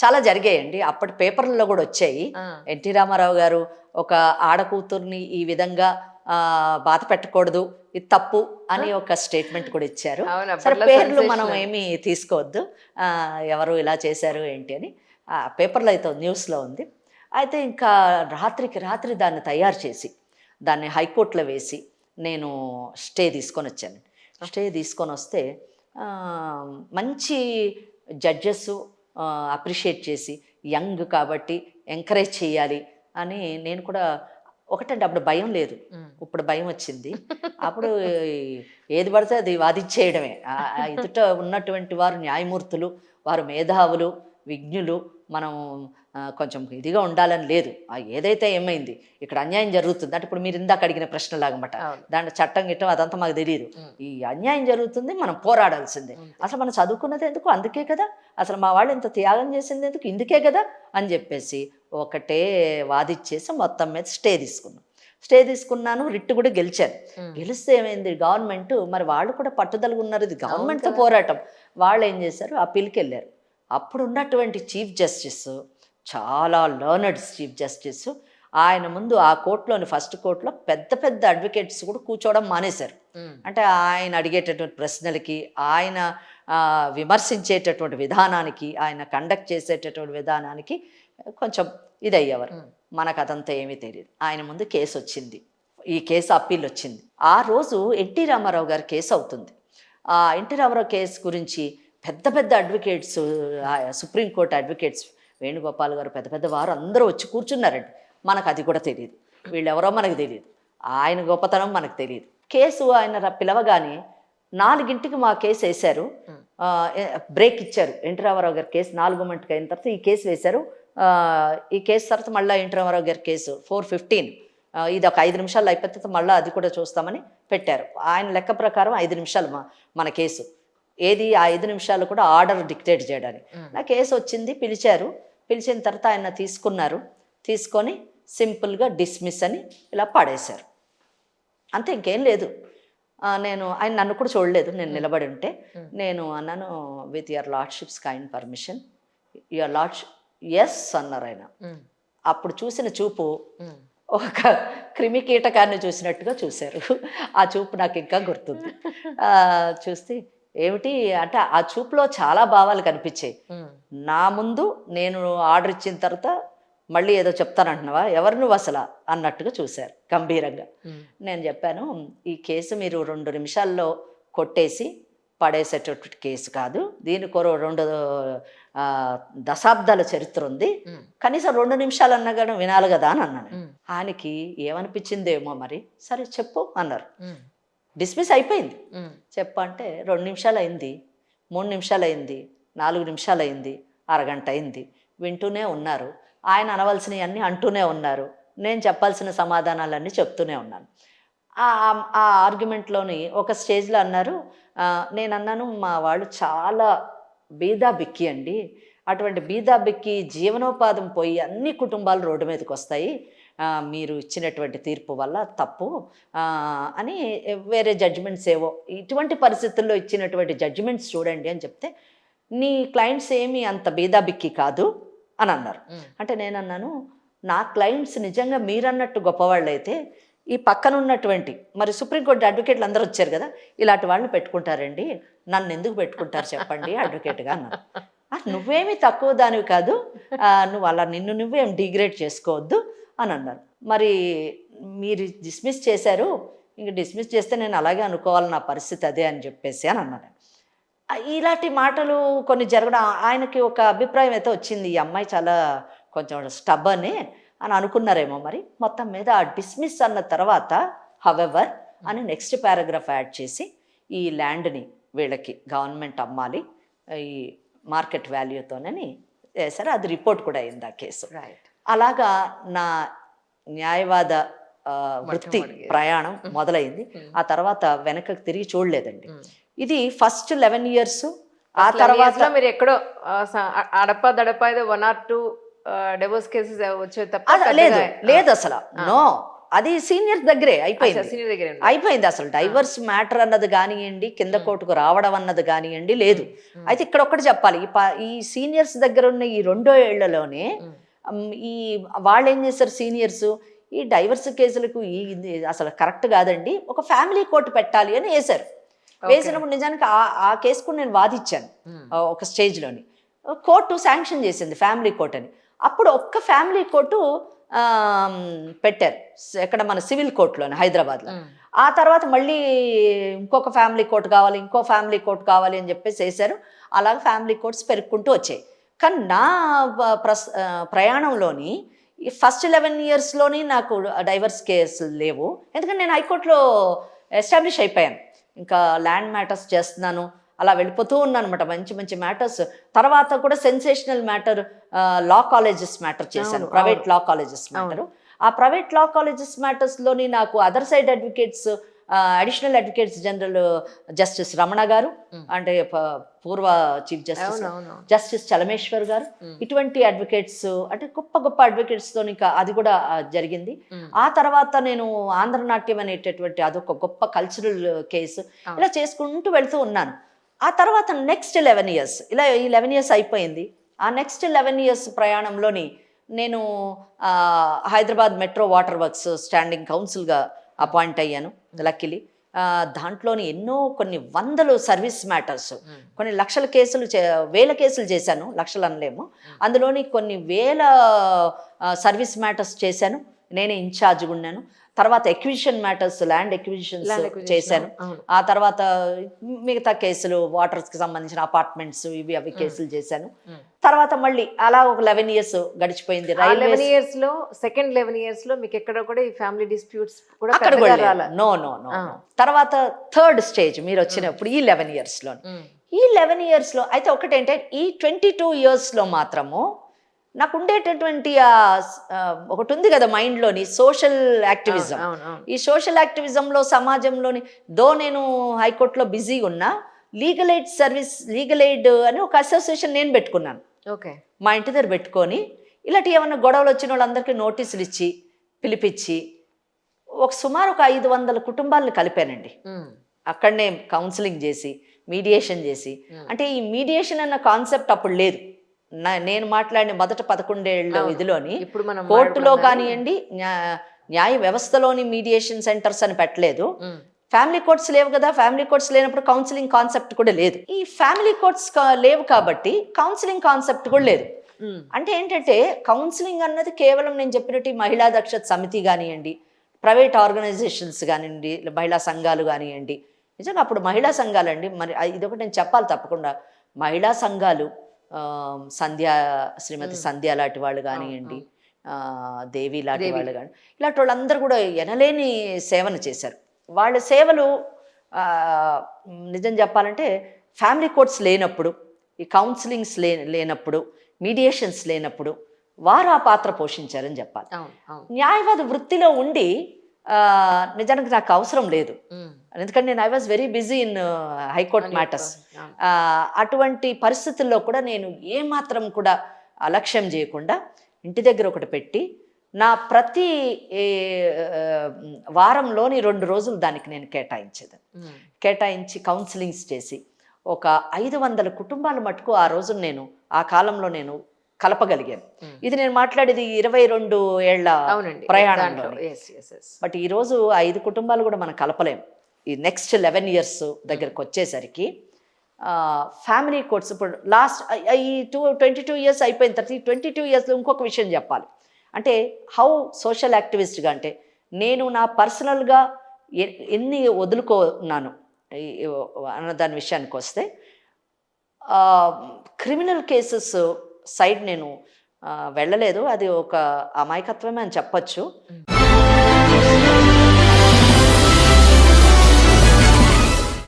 చాలా జరిగాయండి. అప్పటి పేపర్లలో కూడా వచ్చాయి. ఎన్టీ రామారావు గారు ఒక ఆడకూతుర్ని ఈ విధంగా బాధ పెట్టకూడదు, ఇది తప్పు అని ఒక స్టేట్మెంట్ కూడా ఇచ్చారు. సరే, పేర్లు మనం ఏమీ తీసుకోవద్దు, ఎవరు ఇలా చేశారు ఏంటి అని. పేపర్లో అయితే న్యూస్లో ఉంది. అయితే ఇంకా రాత్రికి రాత్రి దాన్ని తయారు చేసి దాన్ని హైకోర్టులో వేసి నేను స్టే తీసుకొని వచ్చాను. స్టే తీసుకొని వస్తే మంచి జడ్జెస్ అప్రిషియేట్ చేసి, యంగ్ కాబట్టి ఎంకరేజ్ చేయాలి అని నేను కూడా. ఒకటంటే అప్పుడు భయం లేదు, ఇప్పుడు భయం వచ్చింది. అప్పుడు ఏది పడితే అది వాదించేయడమే. ఎదుట ఉన్నటువంటి వారు న్యాయమూర్తులు, వారు మేధావులు, విజ్ఞులు. మనం కొంచెం ఇదిగా ఉండాలని లేదు. ఏదైతే ఏమైంది, ఇక్కడ అన్యాయం జరుగుతుంది అంటే ఇప్పుడు మీరు ఇందాక అడిగిన ప్రశ్నలాగమాట, దాంట్లో చట్టం గిట్టం అదంతా మాకు తెలియదు. ఈ అన్యాయం జరుగుతుంది, మనం పోరాడాల్సిందే. అసలు మనం చదువుకున్నది ఎందుకు, అందుకే కదా. అసలు మా వాళ్ళు ఇంత త్యాగం చేసింది ఎందుకు, ఇందుకే కదా అని చెప్పేసి ఒకటే వాదిచ్చేసి మొత్తం మీద స్టే తీసుకున్నాను. రిట్ కూడా గెలిచాను. గెలిస్తే ఏమైంది, గవర్నమెంట్ మరి వాళ్ళు కూడా పట్టుదలగా ఉన్నారు, ఇది గవర్నమెంట్తో పోరాటం. వాళ్ళు ఏం చేశారు, అప్పీల్కి వెళ్ళారు. అప్పుడు ఉన్నటువంటి చీఫ్ జస్టిస్ చాలా లర్నర్డ్ చీఫ్ జస్టిస్. ఆయన ముందు ఆ కోర్టులోని ఫస్ట్ కోర్టులో పెద్ద పెద్ద అడ్వకేట్స్ కూడా కూర్చోవడం మానేశారు. అంటే ఆయన అడిగేటటువంటి ప్రశ్నలకి, ఆయన విమర్శించేటటువంటి విధానానికి, ఆయన కండక్ట్ చేసేటటువంటి విధానానికి కొంచెం ఇదయ్యేవారు. మనకు అదంతా ఏమీ తెలియదు. ఆయన ముందు కేసు వచ్చింది, ఈ కేసు అప్పీల్ వచ్చింది. ఆ రోజు ఎన్టీ రామారావు గారి కేసు అవుతుంది. ఆ ఎన్టీ రామారావు కేసు గురించి పెద్ద పెద్ద అడ్వకేట్స్, సుప్రీంకోర్టు అడ్వకేట్స్, వేణుగోపాల్ గారు, పెద్ద పెద్ద వారు అందరూ వచ్చి కూర్చున్నారండి. మనకు అది కూడా తెలియదు, వీళ్ళెవరో మనకు తెలియదు, ఆయన గొప్పతనం మనకు తెలియదు. కేసు ఆయన పిలవగానే 4ంటికి మా కేసు వేశారు. బ్రేక్ ఇచ్చారు. ఎన్టీ రామారావు గారి కేసు 4 గంటలకు అయిన తర్వాత ఈ కేసు వేశారు. ఈ కేసు తర్వాత మళ్ళీ ఎన్టీ రామారావు గారి కేసు 4:15, ఇది ఒక 5 నిమిషాలు అయిపోతే మళ్ళీ అది కూడా చూస్తామని పెట్టారు. ఆయన లెక్క ప్రకారం 5 నిమిషాలు మన కేసు. ఏది ఆ 5 నిమిషాలు కూడా ఆర్డర్ డిక్టేట్ చేయడానికి. నా కేసు వచ్చింది, పిలిచిన తర్వాత ఆయన తీసుకొని సింపుల్గా డిస్మిస్ అని ఇలా పడేశారు. అంతే, ఇంకేం లేదు. ఆయన నన్ను కూడా చూడలేదు, నేను నిలబడి ఉంటే. నేను అన్నాను, with your lordships kind permission, your lordship yes అన్నారు ఆయన. అప్పుడు చూసిన చూపు ఒక క్రిమి కీటకాన్ని చూసినట్టుగా చూశారు. ఆ చూపు నాకు ఇంకా గుర్తుంది. చూస్తే ఏమిటి అంటే ఆ చూపులో చాలా భావాలు కనిపించాయి. నా ముందు నేను ఆర్డర్ ఇచ్చిన తర్వాత మళ్ళీ ఏదో చెప్తానంటున్నావా, ఎవరు నువ్వు అసలు అన్నట్టుగా చూశారు గంభీరంగా. నేను చెప్పాను, ఈ కేసు మీరు 2 నిమిషాల్లో కొట్టేసి పడేసేటటువంటి కేసు కాదు, దీనికి 2 దశాబ్దాల చరిత్ర ఉంది, కనీసం 2 నిమిషాలు అన్నా కానీ వినాలి కదా అని అన్నాను. ఆయనకి ఏమనిపించిందేమో మరి. సరే చెప్పు అన్నారు. డిస్మిస్ అయిపోయింది. చెప్పంటే 2 నిమిషాలు అయింది, 3 నిమిషాలు అయింది, 4 నిమిషాలు అయింది, అరగంట అయింది. వింటూనే ఉన్నారు. ఆయన అనవలసినవి అన్నీ అంటూనే ఉన్నారు, నేను చెప్పాల్సిన సమాధానాలన్నీ చెప్తూనే ఉన్నాను. ఆ ఆర్గ్యుమెంట్లోని ఒక స్టేజ్లో అన్నారు, నేను అన్నాను, మా వాళ్ళు చాలా బీదా బిక్కి అండి, అటువంటి బీదా బిక్కి జీవనోపాధం పోయి అన్ని కుటుంబాలు రోడ్డు మీదకి వస్తాయి, మీరు ఇచ్చినటువంటి తీర్పు వల్ల తప్పు అని వేరే జడ్జిమెంట్స్ ఏవో, ఇటువంటి పరిస్థితుల్లో ఇచ్చినటువంటి జడ్జిమెంట్స్ చూడండి అని చెప్తే, నీ క్లయింట్స్ ఏమీ అంత బీదాబిక్కి కాదు అని అన్నారు. అంటే నేను అన్నాను, నా క్లయింట్స్ నిజంగా మీరన్నట్టు గొప్పవాళ్ళు అయితే ఈ పక్కన ఉన్నటువంటి మరి సుప్రీంకోర్టు అడ్వకేట్లు అందరూ వచ్చారు కదా, ఇలాంటి వాళ్ళని పెట్టుకుంటారండి, నన్ను ఎందుకు పెట్టుకుంటారు చెప్పండి అడ్వకేట్గా అన్నాను. నువ్వేమీ తక్కువ దానివి కాదు, నువ్వు అలా నిన్ను నువ్వేం డిగ్రేడ్ చేసుకోవద్దు అని అన్నారు. మరి మీరు డిస్మిస్ చేశారు, ఇంక డిస్మిస్ చేస్తే నేను అలాగే అనుకోవాలి, నా పరిస్థితి అదే అని చెప్పేసి అని అన్నాను. ఇలాంటి మాటలు కొన్ని జరగడం, ఆయనకి ఒక అభిప్రాయం అయితే వచ్చింది, ఈ అమ్మాయి చాలా కొంచెం స్టబ్బర్ని అని అనుకున్నారేమో మరి. మొత్తం మీద ఆ డిస్మిస్ అన్న తర్వాత హవెవర్ అని నెక్స్ట్ పారాగ్రాఫ్ యాడ్ చేసి, ఈ ల్యాండ్ని వీళ్ళకి గవర్నమెంట్ అమ్మాలి ఈ మార్కెట్ వాల్యూతోనని వేశారు. అది రిపోర్ట్ కూడా అయింది ఆ కేసు. అలాగా నా న్యాయవాద వృత్తి ప్రయాణం మొదలైంది. ఆ తర్వాత వెనకకి తిరిగి చూడలేదండి. ఇది ఫస్ట్ 11 years. ఆ తర్వాత మీరు ఎక్కడో అడప 1 or 2 డివోర్స్ కేసెస్ వచ్చే తప్ప లేదు అసలు. నో, అది సీనియర్స్ దగ్గరే అయిపోయింది. సీనియర్ దగ్గరే అయిపోయింది. అసలు డైవర్స్ మ్యాటర్ అన్నది కానివ్వండి, కింద కోర్టుకు రావడం అన్నది కానివ్వండి లేదు. అయితే ఇక్కడ ఒక్కటి చెప్పాలి, ఈ సీనియర్స్ దగ్గర ఉన్న ఈ 2 ఏళ్లలోనే ఈ వాళ్ళు ఏం చేశారు సీనియర్స్, ఈ డైవర్స్ కేసులకు ఇది అసలు కరెక్ట్ కాదండి, ఒక ఫ్యామిలీ కోర్టు పెట్టాలి అని వేశారు. వేసినప్పుడు నిజానికి ఆ కేసు కూడా నేను వాదిచ్చాను ఒక స్టేజ్లోని. కోర్టు శాంక్షన్ చేసింది ఫ్యామిలీ కోర్ట్ అని. అప్పుడు ఒక్క ఫ్యామిలీ కోర్టు పెట్టారు ఎక్కడ, మన సివిల్ కోర్టులోని హైదరాబాద్లో. ఆ తర్వాత మళ్ళీ ఇంకొక ఫ్యామిలీ కోర్టు కావాలి, ఇంకో ఫ్యామిలీ కోర్టు కావాలి అని చెప్పేసి వేశారు. అలాగే ఫ్యామిలీ కోర్ట్స్ పెరుగుకుంటూ వచ్చాయి. కానీ నా ప్రయాణంలోని ఈ ఫస్ట్ 11 ఇయర్స్లోని నాకు డైవర్స్ కేసులు లేవు. ఎందుకంటే నేను హైకోర్టులో ఎస్టాబ్లిష్ అయిపోయాను, ఇంకా ల్యాండ్ మ్యాటర్స్ చేస్తున్నాను, అలా వెళ్ళిపోతూ ఉన్నాను అనమాట. మంచి మంచి మ్యాటర్స్. తర్వాత కూడా సెన్సేషనల్ మ్యాటర్ లా కాలేజెస్ మ్యాటర్ చేశాను, ప్రైవేట్ లా కాలేజెస్ మ్యాటరు. ఆ ప్రైవేట్ లా కాలేజెస్ మ్యాటర్స్లోని నాకు other side advocates, additional advocates general justice Ramana గారు, అంటే పూర్వ చీఫ్ జస్టిస్ చలమేశ్వర్ గారు, ఇటువంటి అడ్వకేట్స్, అంటే గొప్ప గొప్ప అడ్వకేట్స్తో ఇంకా అది కూడా జరిగింది. ఆ తర్వాత నేను ఆంధ్రనాట్యం అనేటటువంటి అదొక గొప్ప కల్చరల్ కేసు, ఇలా చేసుకుంటూ వెళ్తూ ఉన్నాను. ఆ తర్వాత నెక్స్ట్ 11 ఇయర్స్, ఇలా ఈ 11 ఇయర్స్ అయిపోయింది. ఆ నెక్స్ట్ 11 ఇయర్స్ ప్రయాణంలోని నేను Hyderabad metro water works standing కౌన్సిల్గా అపాయింట్ అయ్యాను లక్కీలీ. దాంట్లోని కొన్ని వందలు సర్వీస్ మ్యాటర్స్, కొన్ని లక్షల కేసులు, వేల కేసులు చేశాను, లక్షలు అనలేము. అందులోని కొన్ని వేల సర్వీస్ మ్యాటర్స్ చేశాను, నేనే ఇన్ఛార్జ్గా ఉన్నాను. తర్వాత ఎక్విజిషన్ మ్యాటర్స్, ల్యాండ్ ఎక్విజిషన్స్ చేశాను. ఆ తర్వాత మిగతా కేసులు, వాటర్స్కి సంబంధించిన అపార్ట్మెంట్స్ ఇవి అవి కేసులు చేశాను. తర్వాత మళ్ళీ అలా ఒక 11 ఇయర్స్ గడిచిపోయింది. 11 ఇయర్స్ లో సెకండ్ 11 ఇయర్స్ లో మీకు ఎక్కడ కూడా ఈ ఫ్యామిలీ డిస్ప్యూట్స్ కూడా అక్కడ నో. తర్వాత థర్డ్ స్టేజ్ మీరు వచ్చినప్పుడు ఈ 11 ఇయర్స్ లో, ఈ 11 ఇయర్స్ లో అయితే ఒకటేంటే ఈ 22 ఇయర్స్ లో మాత్రము నాకు ఉండేటటువంటి ఒకటి ఉంది కదా మైండ్లోని, సోషల్ యాక్టివిజం. ఈ సోషల్ యాక్టివిజంలో సమాజంలోని నేను హైకోర్టులో బిజీగా ఉన్నా, legal aid service, legal aid అని ఒక అసోసియేషన్ నేను పెట్టుకున్నాను. ఓకే, మా ఇంటి దగ్గర పెట్టుకొని ఇలాంటి ఏమన్నా గొడవలు వచ్చిన వాళ్ళందరికీ నోటీసులు ఇచ్చి పిలిపించి సుమారు ఒక 500 కుటుంబాలను కలిపానండి. అక్కడనే కౌన్సిలింగ్ చేసి, మీడియేషన్ చేసి. అంటే ఈ మీడియేషన్ అన్న కాన్సెప్ట్ అప్పుడు లేదు. నేను మాట్లాడిన మొదట 11 ఏళ్ళ ఇదిలోని కోర్టులో కానివ్వండి, న్యాయ వ్యవస్థలోని మీడియేషన్ సెంటర్స్ అని పెట్టలేదు. ఫ్యామిలీ కోర్ట్స్ లేవు కదా, ఫ్యామిలీ కోర్ట్స్ లేనప్పుడు కౌన్సిలింగ్ కాన్సెప్ట్ కూడా లేదు. ఈ ఫ్యామిలీ కోర్ట్స్ లేవు కాబట్టి కౌన్సిలింగ్ కాన్సెప్ట్ కూడా లేదు. అంటే ఏంటంటే కౌన్సిలింగ్ అన్నది కేవలం నేను చెప్పినట్టు మహిళా దక్షత సమితి కానివ్వండి, ప్రైవేట్ ఆర్గనైజేషన్స్ కానివ్వండి, మహిళా సంఘాలు కానివ్వండి. నిజంగా అప్పుడు మహిళా సంఘాలు అండి, మరి ఇదొకటి నేను చెప్పాలి తప్పకుండా. మహిళా సంఘాలు, శ్రీమతి సంధ్య లాంటి వాళ్ళు కానివ్వండి, దేవి లాంటి వాళ్ళు కానీ, ఇలాంటి వాళ్ళందరూ కూడా ఎనలేని సేవను చేశారు. వాళ్ళ సేవలు నిజం చెప్పాలంటే ఫ్యామిలీ కోర్ట్స్ లేనప్పుడు, ఈ కౌన్సిలింగ్స్ లేనప్పుడు, మీడియేషన్స్ లేనప్పుడు వారు ఆ పాత్ర పోషించారని చెప్పాలి. న్యాయవాద వృత్తిలో ఉండి నిజానికి నాకు అవసరం లేదు, ఎందుకంటే నేను I was very busy in high court matters. అటువంటి పరిస్థితుల్లో కూడా నేను ఏమాత్రం కూడా అలక్ష్యం చేయకుండా ఇంటి దగ్గర ఒకటి పెట్టి, నా ప్రతి వారంలోని 2 రోజులు దానికి నేను కేటాయించి కౌన్సిలింగ్స్ చేసి ఒక 500 కుటుంబాల మటుకు ఆ రోజు ఆ కాలంలో నేను కలపగలిగాను. ఇది నేను మాట్లాడేది 22 ఏళ్ల ప్రయాణంలో. బట్ ఈరోజు 5 కుటుంబాలు కూడా మనం కలపలేము. ఈ నెక్స్ట్ 11 ఇయర్స్ దగ్గరకు వచ్చేసరికి ఫ్యామిలీ కోర్ట్స్ ఇప్పుడు లాస్ట్ ఈ 22 ఇయర్స్ అయిపోయిన తర్వాత ఈ 22 ఇయర్స్లో ఇంకొక విషయం చెప్పాలి. అంటే హౌ సోషల్ యాక్టివిస్ట్గా, అంటే నేను నా పర్సనల్గా ఎన్ని వదులుకున్నాను అన్న దాని విషయానికి వస్తే, క్రిమినల్ కేసెస్ సైడ్ నేను వెళ్ళలేదు. అది ఒక అమాయకత్వమే అని చెప్పచ్చు.